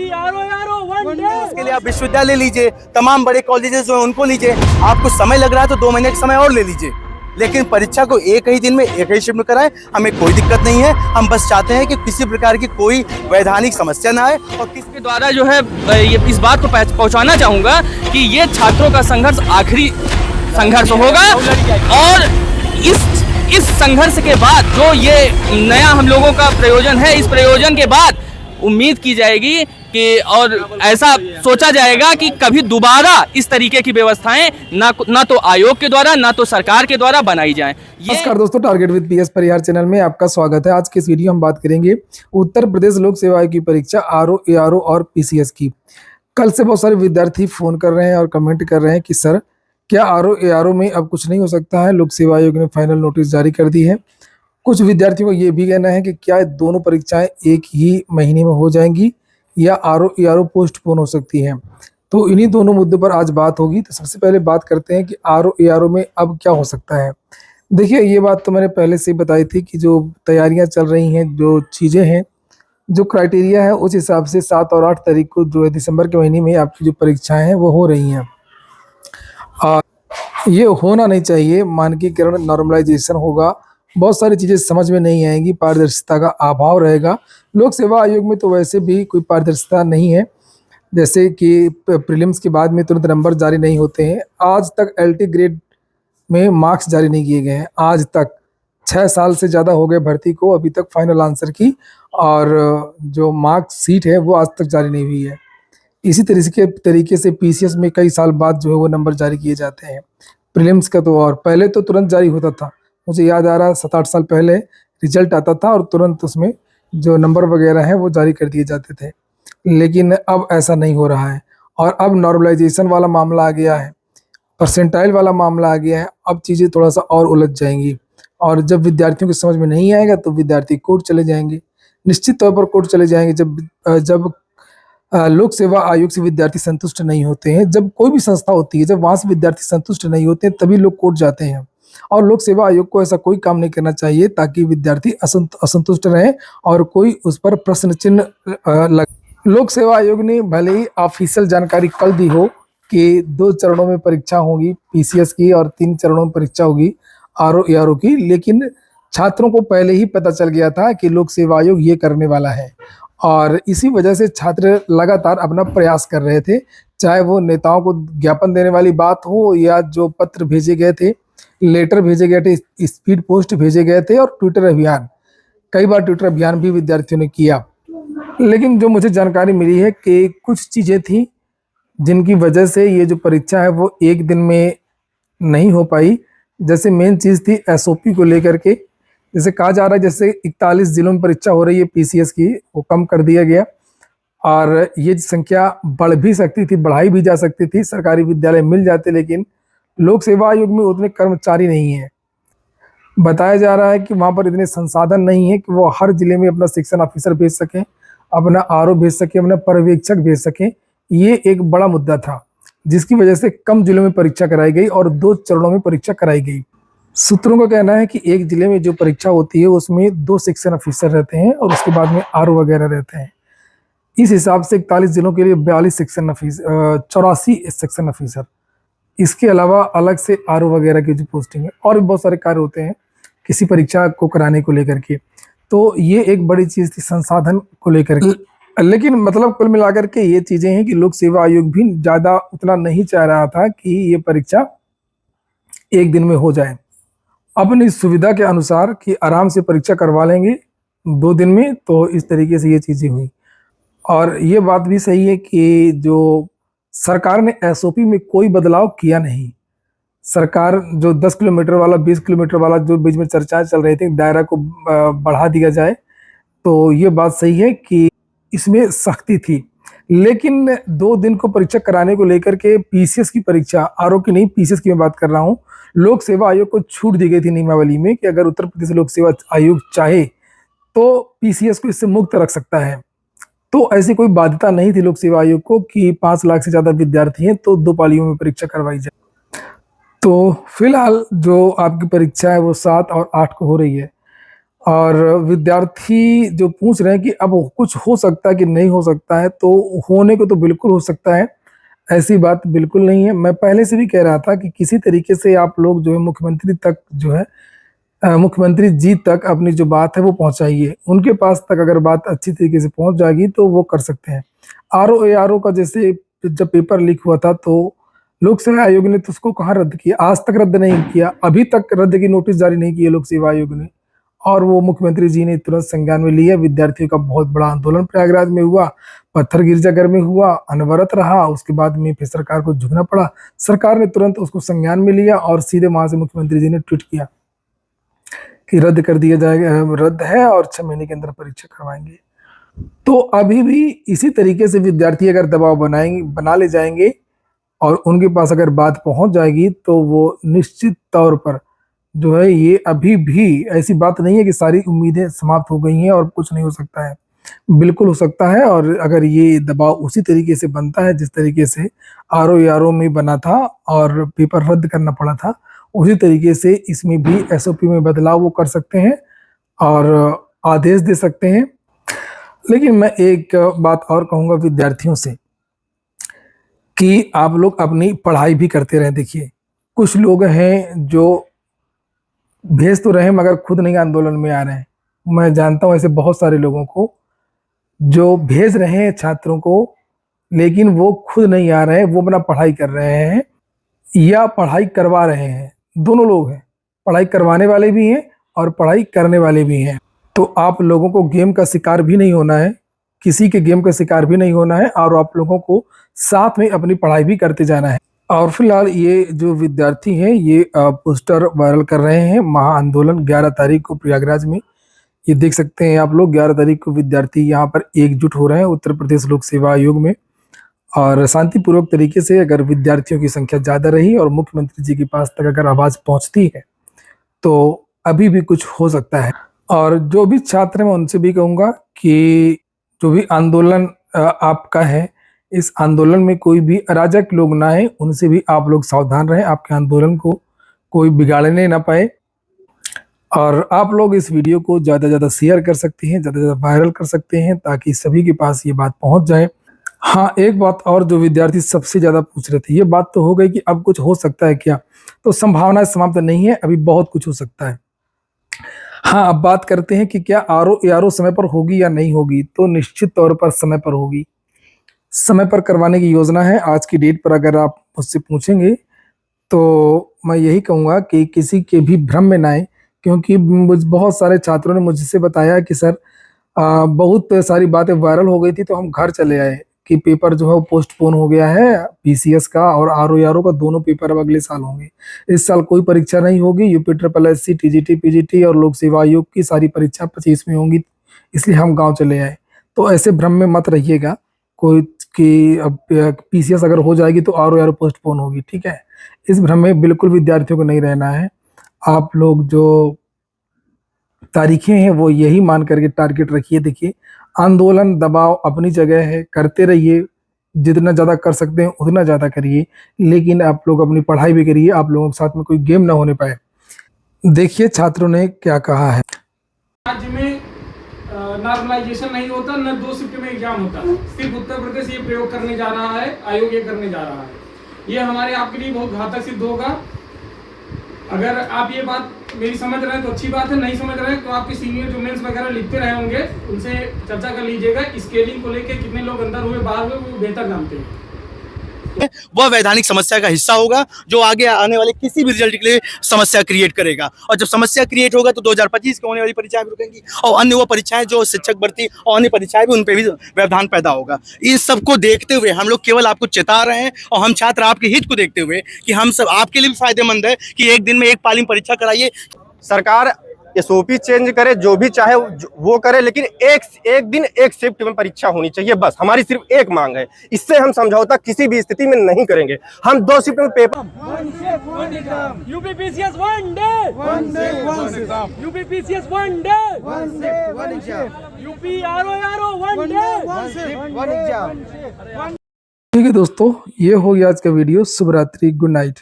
उसके लिए आप विश्वविद्यालय लीजिए, तमाम बड़े कॉलेजेस जो हैं उनको लीजिए। आपको समय लग रहा है तो 2 महीने का समय और ले लीजिए, लेकिन परीक्षा को एक ही दिन में एक ही शिफ्ट में कराएं। हमें कोई दिक्कत नहीं है। हम बस चाहते हैं कि किसी प्रकार की कोई वैधानिक समस्या ना आए। और किसके द्वारा जो है ये इस बात को पहुंचाना चाहूंगा कि ये छात्रों का संघर्ष आखिरी संघर्ष होगा और इस संघर्ष के बाद जो ये नया हम लोगों का प्रयोजन है, इस प्रयोजन के बाद उम्मीद की जाएगी कि और ऐसा सोचा जाएगा कि कभी दोबारा इस तरीके की व्यवस्थाएं ना तो आयोग के द्वारा ना तो सरकार के द्वारा बनाई जाएं। नमस्कार दोस्तों, target with PS Parihar channel में आपका स्वागत है। आज के इस वीडियो हम बात करेंगे उत्तर प्रदेश लोक सेवा आयोग की परीक्षा आरओ, एआरओ और पीसीएस की। कल से बहुत सारे विद्यार्थी फोन कर रहे हैं और कमेंट कर रहे हैं कि सर क्या आरओ, एआरओ में अब कुछ नहीं हो सकता है? लोक सेवा आयोग ने फाइनल नोटिस जारी कर दी है। कुछ विद्यार्थियों को ये भी कहना है कि क्या दोनों परीक्षाएं एक ही महीने में हो जाएंगी या आरओ, एआरओ पोस्टपोन हो सकती हैं। तो इन्हीं दोनों मुद्दों पर आज बात होगी। तो सबसे पहले बात करते हैं कि आरओ, एआरओ में अब क्या हो सकता है। देखिए, ये बात तो मैंने पहले से ही बताई थी कि जो तैयारियां चल रही हैं, जो चीज़ें हैं, जो क्राइटेरिया है, उस हिसाब से 7 और 8 तारीख को जो है दिसंबर के महीने में आपकी जो परीक्षाएं हैं वो हो रही हैं। ये होना नहीं चाहिए। मानकीकरण, नॉर्मलाइजेशन होगा, बहुत सारी चीज़ें समझ में नहीं आएंगी, पारदर्शिता का अभाव रहेगा। लोक सेवा आयोग में तो वैसे भी कोई पारदर्शिता नहीं है, जैसे कि प्रीलिम्स के बाद में तुरंत नंबर जारी नहीं होते हैं। आज तक एलटी ग्रेड में मार्क्स जारी नहीं किए गए हैं। आज तक 6 साल से ज़्यादा हो गए भर्ती को, अभी तक फाइनल आंसर की और जो मार्क्स सीट है वो आज तक जारी नहीं हुई है। इसी तरीके से पीसीएस में कई साल बाद जो है वो नंबर जारी किए जाते हैं। प्रीलिम्स का तो और पहले तो तुरंत जारी होता था। मुझे याद आ रहा है 7-8 साल पहले रिजल्ट आता था और तुरंत उसमें जो नंबर वगैरह है वो जारी कर दिए जाते थे, लेकिन अब ऐसा नहीं हो रहा है। और अब नॉर्मलाइजेशन वाला मामला आ गया है, परसेंटाइल वाला मामला आ गया है। अब चीज़ें थोड़ा सा और उलझ जाएंगी और जब विद्यार्थियों की समझ में नहीं आएगा तो विद्यार्थी कोर्ट चले जाएंगे, निश्चित तौर पर कोर्ट चले जाएंगे। जब लोक सेवा आयोग से विद्यार्थी संतुष्ट नहीं होते हैं, जब कोई भी संस्था होती है, जब वहाँ से विद्यार्थी संतुष्ट नहीं होते हैं, तभी लोग कोर्ट जाते हैं। और लोक सेवा आयोग को ऐसा कोई काम नहीं करना चाहिए ताकि विद्यार्थी असंतुष्ट रहें और कोई उस पर प्रश्न चिन्ह लगे। लोक सेवा आयोग ने भले ही ऑफिशियल जानकारी कल दी हो कि 2 चरणों में परीक्षा होगी पीसीएस की और 3 चरणों में परीक्षा होगी आरओ, एआरओ की, लेकिन छात्रों को पहले ही पता चल गया था कि लोक सेवा आयोग ये करने वाला है और इसी वजह से छात्र लगातार अपना प्रयास कर रहे थे। चाहे वो नेताओं को ज्ञापन देने वाली बात हो या जो पत्र भेजे गए थे, लेटर भेजे गए थे, स्पीड पोस्ट भेजे गए थे और ट्विटर अभियान, कई बार ट्विटर अभियान भी विद्यार्थियों ने किया। लेकिन जो मुझे जानकारी मिली है कि कुछ चीज़ें थी जिनकी वजह से ये जो परीक्षा है वो एक दिन में नहीं हो पाई। जैसे मेन चीज़ थी एसओपी को लेकर के। जैसे कहा जा रहा है जैसे 41 जिलों में परीक्षा हो रही है पीसीएस की, वो कम कर दिया गया और ये संख्या बढ़ भी सकती थी, बढ़ाई भी जा सकती थी, सरकारी विद्यालय मिल जाते, लेकिन लोक सेवा आयोग में उतने कर्मचारी नहीं हैं। बताया जा रहा है कि वहाँ पर इतने संसाधन नहीं है कि वो हर जिले में अपना सेक्शन ऑफिसर भेज सकें, अपना आरओ भेज सकें, अपना पर्यवेक्षक भेज सकें। ये एक बड़ा मुद्दा था जिसकी वजह से कम जिलों में परीक्षा कराई गई और 2 चरणों में परीक्षा कराई गई। सूत्रों का कहना है कि एक जिले में जो परीक्षा होती है उसमें 2 सेक्शन ऑफिसर रहते हैं और उसके बाद में आरओ वगैरह रहते हैं। इस हिसाब से 41 जिलों के लिए 42 सेक्शन ऑफिसर, 84 सेक्शन ऑफिसर, इसके अलावा अलग से आरओ वगैरह की जो पोस्टिंग है और भी बहुत सारे कार्य होते हैं किसी परीक्षा को कराने को लेकर के। तो ये एक बड़ी चीज़ थी संसाधन को लेकर के। लेकिन मतलब कुल मिलाकर के ये चीज़ें हैं कि लोक सेवा आयोग भी ज़्यादा उतना नहीं चाह रहा था कि ये परीक्षा एक दिन में हो जाए। अपनी सुविधा के अनुसार कि आराम से परीक्षा करवा लेंगे 2 दिन में, तो इस तरीके से ये चीज़ें हुई। और ये बात भी सही है कि जो सरकार ने एसओपी में कोई बदलाव किया नहीं। सरकार जो 10 किलोमीटर वाला, 20 किलोमीटर वाला जो बीच में चर्चाएं चल रही थी, दायरा को बढ़ा दिया जाए, तो ये बात सही है कि इसमें सख्ती थी। लेकिन 2 दिन को परीक्षा कराने को लेकर के पीसीएस की परीक्षा, आरओ की नहीं पीसीएस की मैं बात कर रहा हूँ, लोक सेवा आयोग को छूट दी गई थी नियमावली में कि अगर उत्तर प्रदेश लोक सेवा आयोग चाहे तो पीसीएस को इससे मुक्त रख सकता है। तो ऐसी कोई बाध्यता नहीं थी लोक सेवा आयोग को कि 5 लाख से ज़्यादा विद्यार्थी हैं तो 2 पालियों में परीक्षा करवाई जाए। तो फिलहाल जो आपकी परीक्षा है वो 7 और 8 को हो रही है और विद्यार्थी जो पूछ रहे हैं कि अब कुछ हो सकता है कि नहीं हो सकता है, तो होने को तो बिल्कुल हो सकता है, ऐसी बात बिल्कुल नहीं है। मैं पहले से भी कह रहा था कि किसी तरीके से आप लोग जो है मुख्यमंत्री तक जो है मुख्यमंत्री जी तक अपनी जो बात है वो पहुंचाइए। उनके पास तक अगर बात अच्छी तरीके से पहुंच जाएगी तो वो कर सकते हैं। आरओ का जैसे जब पेपर लीक हुआ था तो लोक सेवा आयोग ने तो उसको कहाँ रद्द किया, आज तक रद्द नहीं किया, अभी तक रद्द की नोटिस जारी नहीं किया लोक सेवा आयोग ने, और वो मुख्यमंत्री जी ने तुरंत संज्ञान में लिया। विद्यार्थियों का बहुत बड़ा आंदोलन प्रयागराज में हुआ, पत्थर गिरजाघर में हुआ, अनवरत रहा, उसके बाद में फिर सरकार को झुकना पड़ा। सरकार ने तुरंत उसको संज्ञान में लिया और सीधे वहां से मुख्यमंत्री जी ने ट्वीट किया कि रद्द कर दिया जाएगा, रद्द है और 6 महीने के अंदर परीक्षा करवाएंगे। तो अभी भी इसी तरीके से विद्यार्थी अगर दबाव बना ले जाएंगे और उनके पास अगर बात पहुंच जाएगी तो वो निश्चित तौर पर जो है, ये अभी भी ऐसी बात नहीं है कि सारी उम्मीदें समाप्त हो गई हैं और कुछ नहीं हो सकता है, बिल्कुल हो सकता है। और अगर ये दबाव उसी तरीके से बनता है जिस तरीके से आरओ में बना था और पेपर रद्द करना पड़ा था, उसी तरीके से इसमें भी एसओपी में बदलाव वो कर सकते हैं और आदेश दे सकते हैं। लेकिन मैं एक बात और कहूँगा विद्यार्थियों से कि आप लोग अपनी पढ़ाई भी करते रहें। देखिए, कुछ लोग हैं जो भेज तो रहे हैं मगर खुद नहीं आंदोलन में आ रहे हैं। मैं जानता हूँ ऐसे बहुत सारे लोगों को जो भेज रहे हैं छात्रों को, लेकिन वो खुद नहीं आ रहे हैं, वो अपना पढ़ाई कर रहे हैं या पढ़ाई करवा रहे हैं, दोनों लोग हैं। पढ़ाई करवाने वाले भी हैं और पढ़ाई करने वाले भी हैं। तो आप लोगों को गेम का शिकार भी नहीं होना है, किसी के गेम का शिकार भी नहीं होना है, और आप लोगों को साथ में अपनी पढ़ाई भी करते जाना है। और फिलहाल ये जो विद्यार्थी हैं ये पोस्टर वायरल कर रहे हैं महा आंदोलन 11 तारीख को प्रयागराज में। ये देख सकते हैं आप लोग, 11 तारीख को विद्यार्थी यहाँ पर एकजुट हो रहे हैं उत्तर प्रदेश लोक सेवा आयोग में, और शांतिपूर्वक तरीके से अगर विद्यार्थियों की संख्या ज़्यादा रही और मुख्यमंत्री जी के पास तक अगर आवाज़ पहुँचती है तो अभी भी कुछ हो सकता है। और जो भी छात्र हैं मैं उनसे भी कहूँगा कि जो भी आंदोलन आपका है, इस आंदोलन में कोई भी अराजक लोग ना आए, उनसे भी आप लोग सावधान रहें, आपके आंदोलन को कोई बिगाड़ने ना पाए। और आप लोग इस वीडियो को ज़्यादा से ज़्यादा शेयर कर सकते हैं, ज़्यादा से ज़्यादा वायरल कर सकते हैं ताकि सभी के पास ये बात पहुंच जाए। हाँ, एक बात और जो विद्यार्थी सबसे ज़्यादा पूछ रहे थे, ये बात तो हो गई कि अब कुछ हो सकता है क्या, तो संभावना समाप्त नहीं है, अभी बहुत कुछ हो सकता है। हाँ, अब बात करते हैं कि क्या आरओ समय पर होगी या नहीं होगी। तो निश्चित तौर पर समय पर होगी, समय पर करवाने की योजना है। आज की डेट पर अगर आप मुझसे पूछेंगे तो मैं यही कहूँगा कि किसी के भी भ्रम में ना आए, क्योंकि बहुत सारे छात्रों ने मुझसे बताया कि सर बहुत सारी बातें वायरल हो गई थी तो हम घर चले आए कि पेपर जो है वो पोस्टपोन हो गया है, पीसीएस का और आरओ का दोनों पेपर अब अगले साल होंगे। इस साल कोई परीक्षा नहीं होगी, यूपी टीजीटी पीजीटी और लोक सेवा आयोग की सारी परीक्षा 25 में होंगी, इसलिए हम गाँव चले आए। तो ऐसे भ्रम में मत रहिएगा कोई कि अब पीसीएस अगर हो जाएगी तो आरओ पोस्टपोन होगी, ठीक है। इस भ्रम में बिल्कुल विद्यार्थियों को नहीं रहना है। आप लोग जो तारीखें हैं वो यही मान करके टारगेट रखिए। देखिए, आंदोलन दबाव अपनी जगह है, करते रहिए, जितना ज़्यादा कर सकते हैं उतना ज़्यादा करिए, लेकिन आप लोग अपनी पढ़ाई भी करिए, आप लोगों के साथ में कोई गेम ना होने पाए। देखिए छात्रों ने क्या कहा है। राज्य में नॉर्मलाइजेशन नहीं होता, न 2 शिफ्ट में एग्जाम होता, सिर्फ उत्तर प्रदेश ये प्रयोग करने जा रहा है, आयोग ये करने जा रहा है। ये हमारे आपके लिए बहुत घातक सिद्ध होगा। अगर आप ये बात मेरी समझ रहे हैं तो अच्छी बात है, नहीं समझ रहे हैं तो आपके सीनियर जो मेंस वगैरह लिखते रहे होंगे उनसे चर्चा कर लीजिएगा। स्केलिंग को लेकर कितने लोग अंदर हुए बाहर हुए वो बेहतर जानते हैं। वह वैधानिक समस्या का हिस्सा होगा जो आगे आने वाले किसी भी रिजल्ट के लिए समस्या क्रिएट करेगा। और जब समस्या क्रिएट होगा तो 2025 की होने वाली परीक्षाएं भी रुकेंगी और अन्य वो परीक्षाएं जो शिक्षक भर्ती और अन्य परीक्षाएं भी उन पर भी व्यवधान पैदा होगा। इस सबको देखते हुए हम लोग केवल आपको चेता रहे हैं और हम छात्र आपके हित को देखते हुए कि हम सब आपके लिए भी फायदेमंद है कि एक दिन में एक पाली परीक्षा कराइए। सरकार एसओपी चेंज करे, जो भी चाहे वो करे, लेकिन एक दिन एक शिफ्ट में परीक्षा होनी चाहिए, बस हमारी सिर्फ एक मांग है। इससे हम समझौता किसी भी स्थिति में नहीं करेंगे। हम 2 शिफ्ट में paper UPPCS one day, UPPCS one day, UP RO one day. ठीक है दोस्तों, ये हो गया आज का वीडियो। शुभ रात्रि, गुड नाइट।